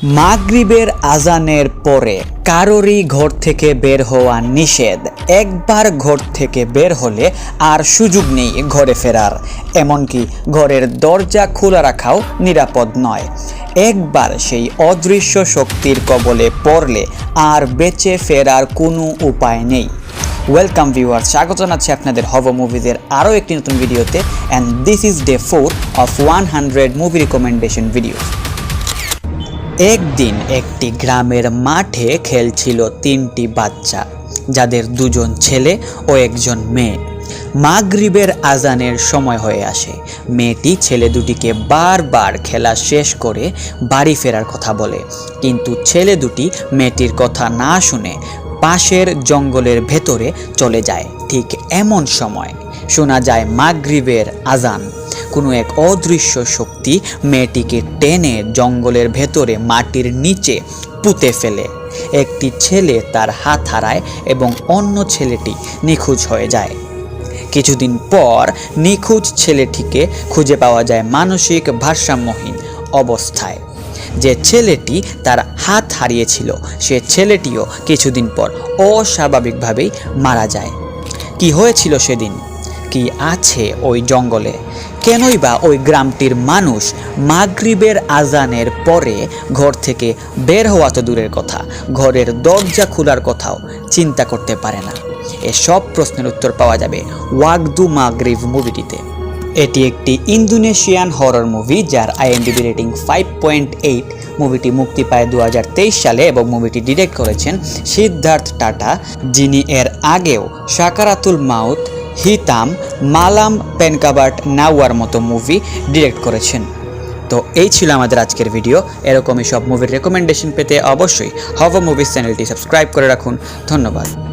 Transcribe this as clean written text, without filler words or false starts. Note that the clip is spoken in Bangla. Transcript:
মাগরিবের আজানের পরে কারোরই ঘর থেকে বের হওয়া নিষেধ। একবার ঘর থেকে বের হলে আর সুযোগ নেই ঘরে ফেরার, এমনকি ঘরের দরজা খোলা রাখাও নিরাপদ নয়। একবার সেই অদৃশ্য শক্তির কবলে পড়লে আর বেঁচে ফেরার কোনো উপায় নেই। ওয়েলকাম ভিউয়ার্স, স্বাগত জানাচ্ছি আপনাদের হব মুভিজের আরও একটি নতুন ভিডিওতে। And this is day 4 of 100 movie recommendation video. একদিন একটি গ্রামের মাঠে খেলছিল তিনটি বাচ্চা, যাদের দুজন ছেলে ও একজন মেয়ে। মাগরিবের আজানের সময় হয়ে আসে। মেয়েটি ছেলে দুটিকে বারবার খেলা শেষ করে বাড়ি ফেরার কথা বলে, কিন্তু ছেলে দুটি মেয়েটির কথা না শুনে পাশের জঙ্গলের ভেতরে চলে যায়। ঠিক এমন সময় শোনা যায় মাগরিবের আজান। কোনো এক অদৃশ্য শক্তি মেয়েটিকে টেনে জঙ্গলের ভেতরে মাটির নিচে পুঁতে ফেলে। একটি ছেলে তার হাত হারায় এবং অন্য ছেলেটি নিখোঁজ হয়ে যায়। কিছুদিন পর নিখোঁজ ছেলেটিকে খুঁজে পাওয়া যায় মানসিক ভারসাম্যহীন অবস্থায়। যে ছেলেটি তার হাত হারিয়েছিল, সে ছেলেটিও কিছুদিন পর অস্বাভাবিকভাবেই মারা যায়। কি হয়েছিল সেদিন? কি আছে ওই জঙ্গলে? কেনই বা ওই গ্রামটির মানুষ মাগরিবের আজানের পরে ঘর থেকে বের হওয়া তো দূরের কথা, ঘরের দরজা খোলার কথাও চিন্তা করতে পারে না? এসব প্রশ্নের উত্তর পাওয়া যাবে ওয়াকদু মাগরিব মুভিটিতে। এটি একটি ইন্দোনেশিয়ান হরর মুভি, যার IMDb রেটিং 5.8। মুভিটি মুক্তি পায় 2023 সালে এবং মুভিটি ডিরেক্ট করেছেন সিদ্ধার্থ টাটা, যিনি এর আগেও সাকারাতুল মাউত, হিতাম, মালাম পেনকাবার্ট নাওয়ার মতো মুভি ডিরেক্ট করেছেন। তো এই ছিল আমাদের আজকের ভিডিও। এরকমই সব মুভির রেকমেন্ডেশন পেতে অবশ্যই হব মুভিজ চ্যানেলটি সাবস্ক্রাইব করে রাখুন। ধন্যবাদ।